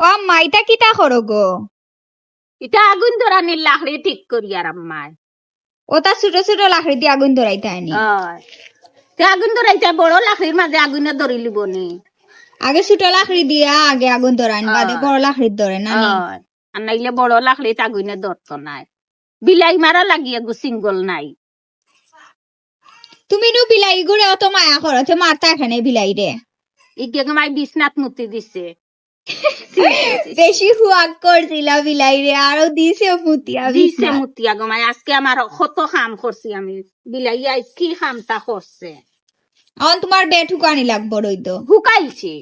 ও আম্মা এটা কিতা করো গো? এটা আগুন ধরানির লাকড়ি ঠিক করি আর আম্মায়। ওটা ছোট ছোট লাকড়ি দিয়ে আগুন ধরাইতে হয়নি? আগুন ধরাইতে বড় লাকড়ির মাঝে আগুনে ধরি লিব নি। আগে ছোট লাকড়ি দিয়া আগে আগুন ধরান, বাদে বড় লাকড়ি ধরে না নি? আর নাইলে বড় লাকড়িতে আগুনে ধরতো নাই। বিলাই মারা লাগিয়ে গো সিঙ্গল নাই। তুমি নু বিলাই গুড়ে অত মায়া করো, তো মারতা এখানে বিলাই রে। ইকে মাই বিছনাত মুতি দিছে। বেশি হুয়াক করছিলা বিলাই রে, আরো দিছে মুতিয়া দিছে মুতিয়া গো মাই। আজকে আমার কত কাম করছি আমি। বিলাই আজ কি কামটা করছে। এখন তোমার বেড হুকানি লাগবো রইতো। হুকাইছে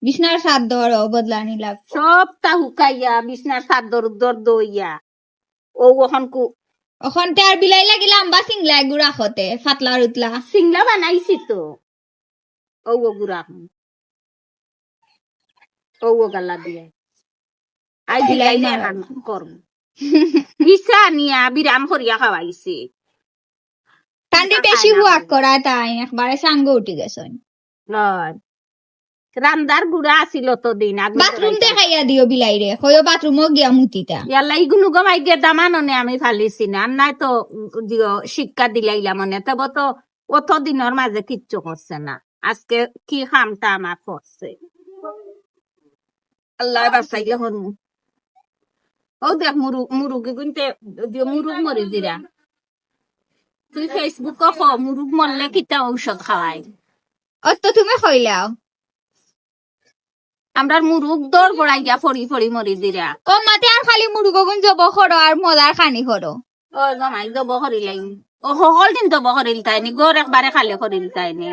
বিছনার চাদর বদলানি লাগবো। সবটা হুকাইয়া বিছনার চাদর উদ্দর দইয়া ও ওখান আর বিলাই লাগি লম্বা সিংলা গুড়া হতে ফাতলা রুতলা সিংলা বানাইছি তো। ও গুড়া ও গালা দিয়ে আই বিলাই করব। বিছা নিয়া বিরাম করিয়া খাওয়াইছে। তান্ডে বেশি হুয়াক করা তাই একবারে সাঙ্গ উঠি গেছেন। রান্দার গুড়া আসিল তো দিন। বাথরুম দেখাইয়া দিও বিলাই রে, কইও বাথরুমও গিয়া মুতিতা। ইয়াল্লা ইগুনু গমাই গে দামাননে আমি ফালিছি না। নাই তো শিক্ষা দিলাইলা মনে তব তো অত দিনের মাঝে কিচ্ছু করছে না। আজকে কি খামটা আমার করছে। আল্লাহ বাসাইলে হন। ও দেখ মুরুগি গুনতে মুরুগ মরি দিরা। তুই ফেসবুক মুরুগ মরলে কিতা ঔষধ খাওয়াই। অত তুমি কইলাও আমরা মুরুগ দর বড়াই গিয়া ফড়ি ফড়ি মরি দিরা। ও মাতে আর খালি মুরুগ গুন জব করো আর মজার খানি করো। ও জমাই দব করিলাই। ও সকল দিন দব করিল তাইনি, গড় একবারে খালে করিল তাইনি।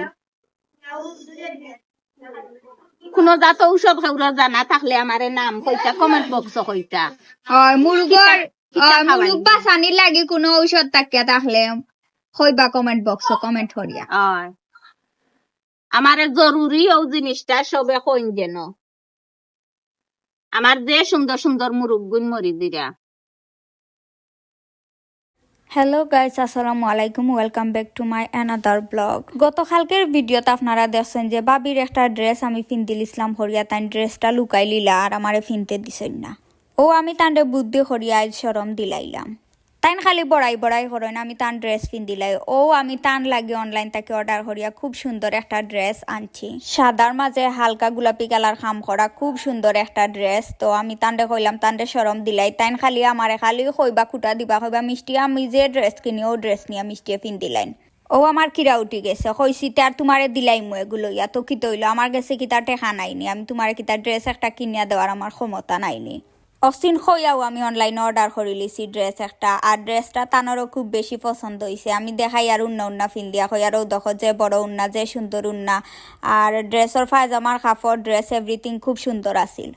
কোনো জাত ঔষধ খাওয়া জানা থাকলে আমারে নাম কইতা কমেন্ট বক্স কইতা। মুরুগর মুরুগ বাসানি লাগি কোনো ঔষধ তাকিয়া থাকলে কইবা কমেন্ট বক্স কমেন্ট করিয়া। আমারে জরুরি ও জিনিসটা সবে কইন যেন। আমার যে সুন্দর সুন্দর মুরুগ গুণ মরি দিরা। হ্যালো গাইস, আসসালামু আলাইকুম, welcome back to my another blog. গতকালকের ভিডিওতে আপনারা দেখছেন যে বাবির একটা ড্রেস আমি ফিনতে দিছিলাম হরিয়া, তাই ড্রেসটা লুকাই লিলা আর আমারে ফিনতে দিছেন না। ও আমি তান্ডে বুদ্ধি হরিয়া শরম দিলাইলাম। তাইন খালি বড়াই বড়াই করেন, আমি তান ড্রেস পিন দিলাই। ও আমি তান লাগি অনলাইন থেকে অর্ডার করিয়া খুব সুন্দর একটা ড্রেস আনছি, সাদার মাঝে হালকা গোলাপি কালার খাম করা, খুব সুন্দর একটা ড্রেস। তো আমি তান্ডে কইলাম, তান্ডে শরম দিলাই। তাইন খালি আমারে খালি কইবা খুঁটা দিবা, কইবা মিষ্টি আমি যে ড্রেস কিনি ও ড্রেস নিয়ে মিষ্টিয়ে পিন দিলাইন। ও আমার কিরা উঠি গেছে, কইছি তার তোমারে দিলাই মু এগুলো ইয়া। তো কি তৈল আমার কাছে কি তার টেকা নাইনি, আমি তোমারে কি তার ড্রেস একটা কিনিয়া দেওয়ার আমার ক্ষমতা নাইনি। অসিন খইয়াও আমি অনলাইনে অর্ডার করে লিছি ড্রেস একটা, আর ড্রেসটা তানোরও খুব বেশি পছন্দ হয়েছে। আমি দেখাই আর উন্না ফিন দিয়া হই, আরও দেখো যে বড় উন্না, যে সুন্দর উন্না। আর ড্রেসের ফায়জামার কাপড় ড্রেস এভরিথিং খুব সুন্দর আছিল।